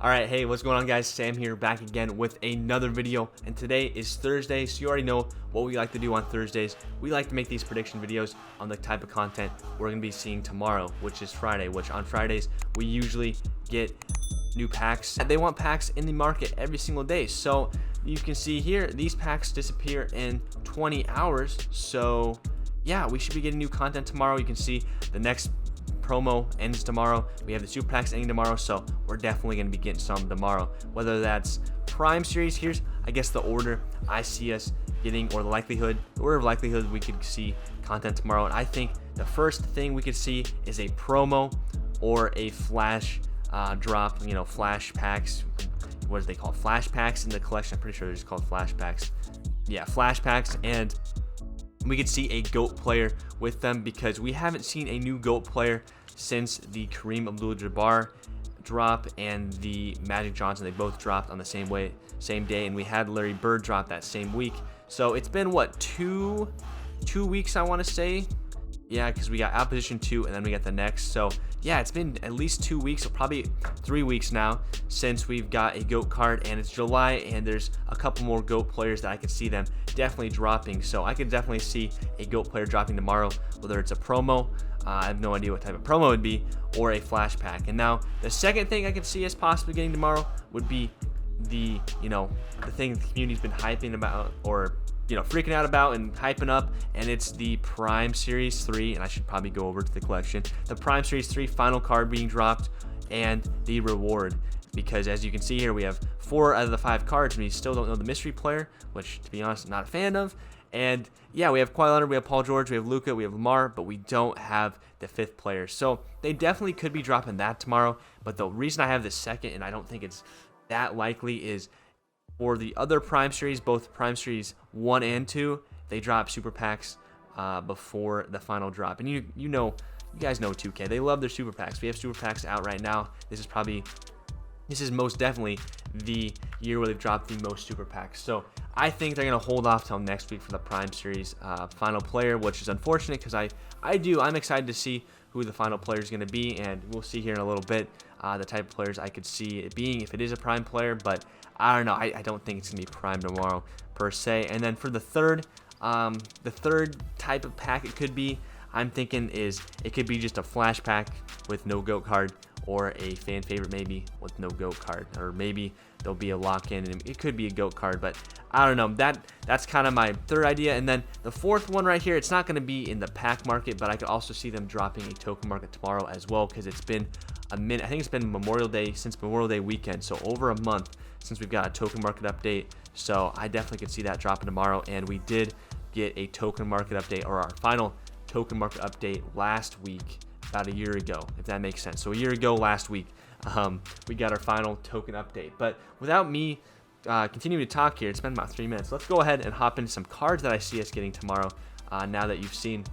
Alright, hey, what's going on, guys? Sam here, back again with another video, and today is Thursday, so you already know what we like to do on Thursdays. We like to make these prediction videos on the type of content we're going to be seeing tomorrow, which is Friday, which on Fridays we usually get new packs. They want packs in the market every single day, so you can see here, these packs disappear in 20 hours, so yeah, we should be getting new content tomorrow. You can see the next promo ends tomorrow. We have the super packs ending tomorrow, so we're definitely going to be getting some tomorrow, whether that's prime series. Here's, I guess, the order I see us getting, or the order of likelihood we could see content tomorrow. And I think the first thing we could see is a promo or a flash drop, flash packs. What do they call flash packs in the collection? I'm pretty sure they're just called flash packs. Yeah, flash packs. And we could see a GOAT player with them, because we haven't seen a new GOAT player since the Kareem Abdul-Jabbar drop and the Magic Johnson. They both dropped on the same day, and we had Larry Bird drop that same week. So it's been what, two weeks, I want to say. Yeah, because we got Opposition 2 and then we got the next. So yeah, it's been at least 2 weeks, or probably 3 weeks now, since we've got a GOAT card, and it's July, and there's a couple more GOAT players that I could see them definitely dropping. So I could definitely see a GOAT player dropping tomorrow, whether it's a promo, I have no idea what type of promo it would be, or a flash pack. And now the second thing I could see us possibly getting tomorrow would be the thing the community's been hyping about, or freaking out about and hyping up, and it's the Prime Series 3, and I should probably go over to the collection. The Prime Series 3 final card being dropped, and the reward, because as you can see here, we have 4 out of the 5 cards, and we still don't know the mystery player, which, to be honest, I'm not a fan of. And yeah, we have Kawhi Leonard, we have Paul George, we have Luka, we have Lamar, but we don't have the 5th player. So they definitely could be dropping that tomorrow, but the reason I have the second, and I don't think it's that likely, is for the other Prime Series, both Prime Series 1 and 2, they drop super packs before the final drop. And you guys know 2K, they love their super packs. We have super packs out right now. This is most definitely the year where they've dropped the most super packs. So I think they're going to hold off till next week for the Prime Series final player, which is unfortunate, because I'm excited to see who the final player is going to be, and we'll see here in a little bit the type of players I could see it being if it is a Prime player. But I don't know. I don't think it's going to be Prime tomorrow per se. And then for the third type of pack it could be, I'm thinking it could be just a flash pack with no GOAT card, or a fan favorite maybe with no GOAT card, or maybe there'll be a lock-in and it could be a GOAT card. But I don't know. That's kind of my third idea. And then the fourth one right here, it's not going to be in the pack market, but I could also see them dropping a token market tomorrow as well, because it's been a minute. I think it's been since Memorial Day weekend, so over a month since we've got a token market update. So I definitely could see that dropping tomorrow. And we did get a token market update, or our final token market update, last week, about a year ago, if that makes sense. So a year ago last week, we got our final token update. But without me continuing to talk here, it's been about 3 minutes. Let's go ahead and hop into some cards that I see us getting tomorrow, now that you've seen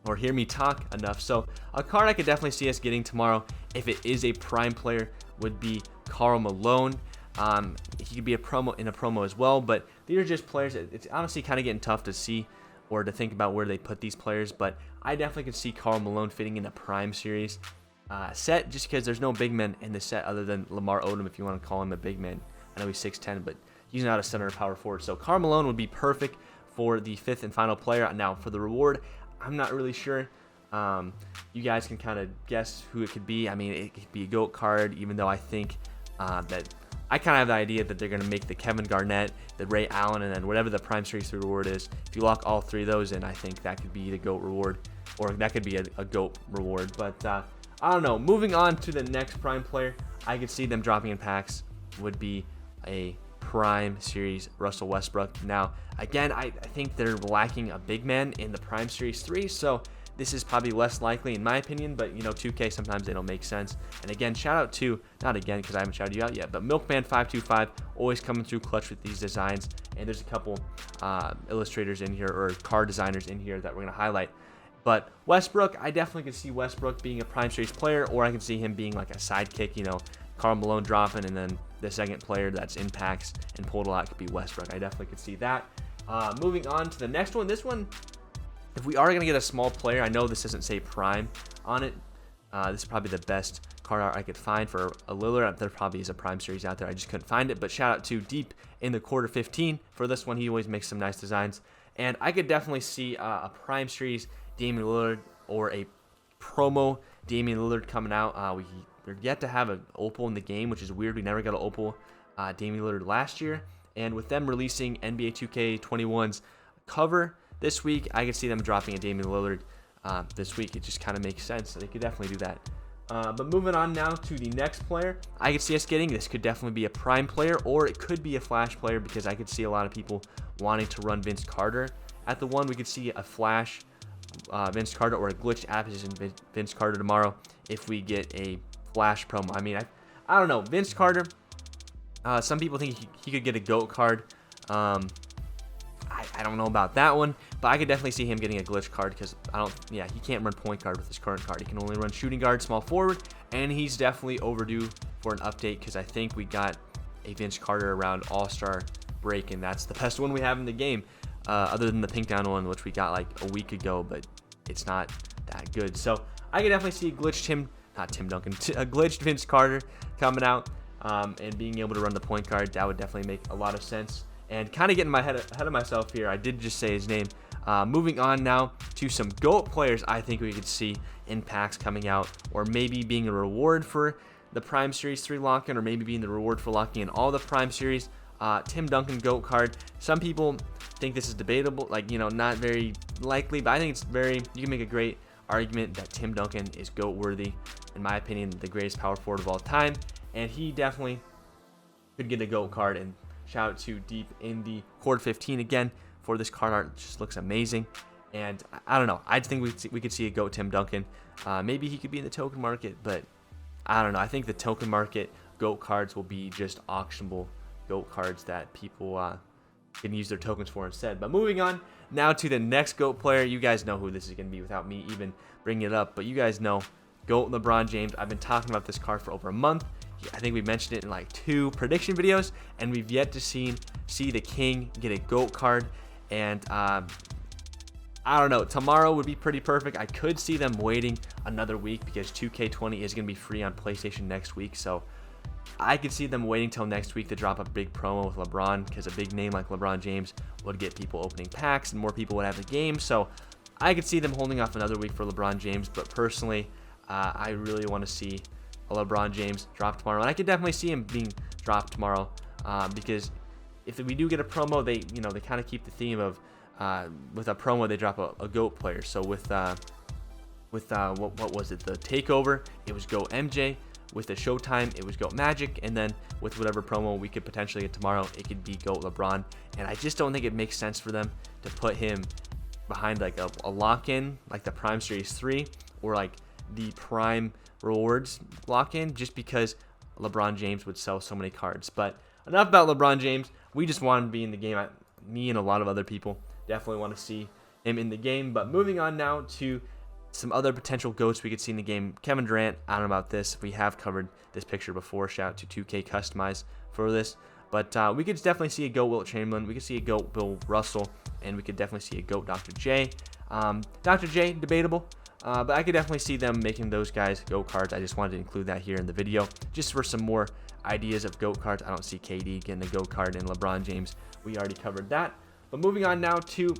or hear me talk enough. So a card I could definitely see us getting tomorrow, if it is a Prime player, would be Karl Malone. He could be in a promo as well, but these are just players. It's honestly kind of getting tough to see or to think about where they put these players, but I definitely could see Karl Malone fitting in a Prime Series set, just because there's no big men in the set other than Lamar Odom, if you want to call him a big man. I know he's 6'10", but he's not a center or power forward. So Karl Malone would be perfect for the 5th and final player. Now for the reward, I'm not really sure. You guys can kind of guess who it could be. I mean, it could be a GOAT card, even though I think that I kind of have the idea that they're going to make the Kevin Garnett, the Ray Allen, and then whatever the Prime Series 3 reward is. If you lock all 3 of those in, I think that could be the GOAT reward, or that could be a GOAT reward. But I don't know. Moving on to the next Prime player, I could see them dropping in packs, would be a Prime Series Russell Westbrook. Now, again, I think they're lacking a big man in the Prime Series 3, so this is probably less likely in my opinion, but 2K, sometimes they don't make sense. And again, shout out to, not again because I haven't shouted you out yet, but Milkman525, always coming through clutch with these designs. And there's a couple illustrators in here, or card designers in here, that we're going to highlight. But Westbrook, I definitely could see Westbrook being a Prime Series player, or I can see him being like a sidekick, Karl Malone dropping, and then the second player that's in packs and pulled a lot could be Westbrook. I definitely could see that. Moving on to the next one. This one, if we are going to get a small player, I know this doesn't say Prime on it. This is probably the best card art I could find for a Lillard. There probably is a Prime Series out there. I just couldn't find it. But shout out to Deep in the quarter 15 for this one. He always makes some nice designs. And I could definitely see a Prime Series Damian Lillard or a promo Damian Lillard coming out. We're yet to have an opal in the game, which is weird. We never got an opal Damian Lillard last year. And with them releasing NBA 2K21's cover this week, I could see them dropping a Damian Lillard this week. It just kind of makes sense. So they could definitely do that. But moving on now to the next player, I could see us getting, this could definitely be a Prime player, or it could be a Flash player, because I could see a lot of people wanting to run Vince Carter at the one. We could see a Flash Vince Carter or a glitched acquisition Vince Carter tomorrow if we get a Flash promo. I mean, I don't know. Vince Carter, some people think he could get a GOAT card. I don't know about that one, but I could definitely see him getting a glitch card, because he can't run point guard with his current card. He can only run shooting guard, small forward, and he's definitely overdue for an update, because I think we got a Vince Carter around All-Star break, and that's the best one we have in the game, other than the pink down one, which we got like a week ago, but it's not that good. So I could definitely see a glitched Vince Carter coming out and being able to run the point guard. That would definitely make a lot of sense. And kind of getting my head of myself here, I did just say his name. Moving on now to some GOAT players I think we could see in packs coming out, or maybe being a reward for the Prime Series 3 lock-in, or maybe being the reward for locking in all the Prime Series. Tim Duncan GOAT card. Some people think this is debatable, not very likely, but I think you can make a great argument that Tim Duncan is GOAT worthy. In my opinion, the greatest power forward of all time, and he definitely could get a GOAT card. And shout out to Deep in the quarter 15 again for this card art. It just looks amazing. And I don't know. I think we could see a GOAT Tim Duncan. Maybe he could be in the token market, but I don't know. I think the token market GOAT cards will be just auctionable GOAT cards that people can use their tokens for instead. But moving on now to the next GOAT player. You guys know who this is going to be without me even bringing it up, but you guys know GOAT LeBron James. I've been talking about this card for over a month. I think we mentioned it in like 2 prediction videos, and we've yet to see the King get a GOAT card. And I don't know, tomorrow would be pretty perfect. I could see them waiting another week, because 2K20 is going to be free on PlayStation next week. So I could see them waiting till next week to drop a big promo with LeBron, because a big name like LeBron James would get people opening packs and more people would have the game. So I could see them holding off another week for LeBron James, but personally, I really want to see a LeBron James drop tomorrow, and I could definitely see him being dropped tomorrow, because if we do get a promo, they kind of keep the theme of with a promo they drop a GOAT player. So with what was it, the Takeover, it was GOAT MJ. With the Showtime, it was GOAT Magic, and then with whatever promo we could potentially get tomorrow, it could be GOAT LeBron. And I just don't think it makes sense for them to put him behind like a lock-in like the Prime Series 3 or like the Prime Rewards lock-in, just because LeBron James would sell so many cards. But enough about LeBron James. We just want him to be in the game. Me and a lot of other people definitely want to see him in the game. But moving on now to some other potential GOATs we could see in the game. Kevin Durant, I don't know about this. We have covered this picture before. Shout out to 2K Customize for this. But we could definitely see a GOAT Wilt Chamberlain. We could see a GOAT Bill Russell. And we could definitely see a GOAT Dr. J. Dr. J, debatable. But I could definitely see them making those guys GOAT cards. I just wanted to include that here in the video, just for some more ideas of GOAT cards. I don't see KD getting the GOAT card, and LeBron James, we already covered that. But moving on now to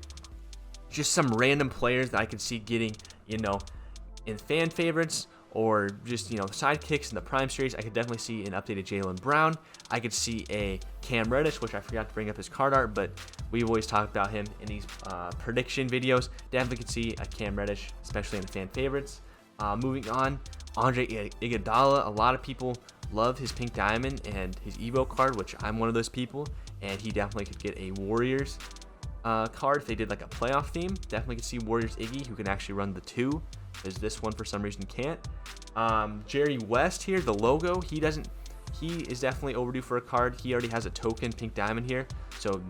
just some random players that I could see getting, in fan favorites, or just, sidekicks in the Prime Series. I could definitely see an updated Jaylen Brown. I could see a Cam Reddish, which I forgot to bring up his card art, but we've always talked about him in these prediction videos. Definitely could see a Cam Reddish, especially in the fan favorites. Moving on, Andre Iguodala. A lot of people love his pink diamond and his Evo card, which I'm one of those people, and he definitely could get a Warriors card if they did like a playoff theme. Definitely could see Warriors Iggy, who can actually run the 2, because this one for some reason can't. Jerry West here, the logo, he is definitely overdue for a card. He already has a token pink diamond here, so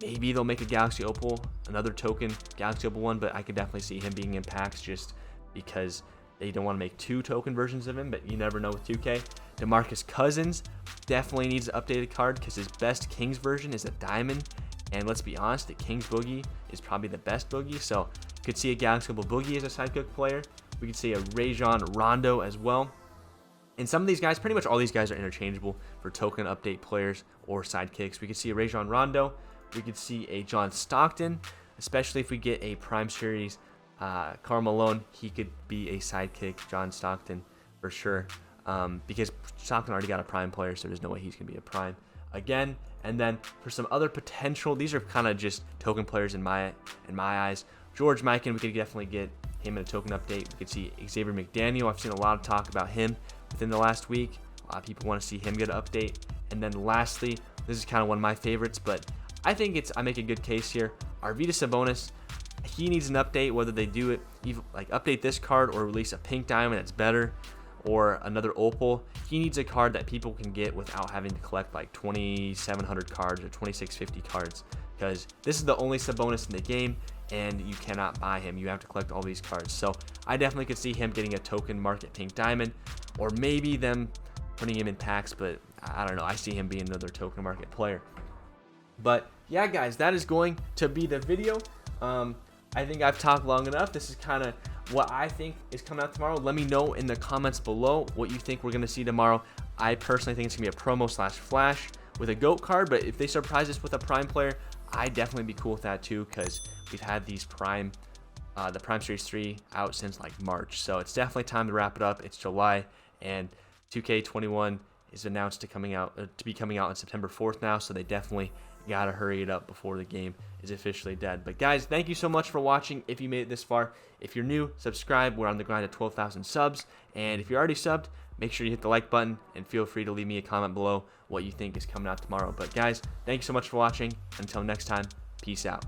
maybe they'll make a Galaxy Opal, another token Galaxy Opal one, but I could definitely see him being in packs just because they don't want to make 2 token versions of him, but you never know with 2K. DeMarcus Cousins definitely needs an updated card, because his best Kings version is a diamond, and let's be honest, the Kings Boogie is probably the best Boogie, so could see a Galaxy Opal Boogie as a Sidekick player. We could see a Rajon Rondo as well. And some of these guys, pretty much all these guys are interchangeable for token update players or sidekicks. We could see a Rajon Rondo. We could see a John Stockton, especially if we get a Prime Series Karl Malone. He could be a sidekick, John Stockton, for sure. Because Stockton already got a Prime player, so there's no way he's going to be a Prime again. And then for some other potential, these are kind of just token players in my eyes. George Mikan, we could definitely get him in a token update. We could see Xavier McDaniel. I've seen a lot of talk about him within the last week. A lot of people want to see him get an update. And then lastly, this is kind of one of my favorites, but I think I make a good case here. Arvydas Sabonis, he needs an update, whether they do it, like update this card or release a pink diamond that's better, or another opal. He needs a card that people can get without having to collect like 2,700 cards or 2,650 cards, because this is the only Sabonis in the game, and you cannot buy him. You have to collect all these cards. So I definitely could see him getting a token market pink diamond, or maybe them putting him in packs, but I don't know. I see him being another token market player. But yeah, guys, that is going to be the video. I think I've talked long enough. This is kind of what I think is coming out tomorrow. Let me know in the comments below what you think we're going to see tomorrow. I personally think it's going to be a promo/flash with a GOAT card, but if they surprise us with a Prime player, I'd definitely be cool with that too, because we've had these Prime, the Prime Series 3 out since like March. So it's definitely time to wrap it up. It's July, and 2K21 is announced to be coming out on September 4th now, so they definitely gotta hurry it up before the game is officially dead. But guys, thank you so much for watching. If you made it this far, if you're new, subscribe. We're on the grind at 12,000 subs, and if you're already subbed, make sure you hit the like button and feel free to leave me a comment below what you think is coming out tomorrow. But guys, thank you so much for watching. Until next time, peace out.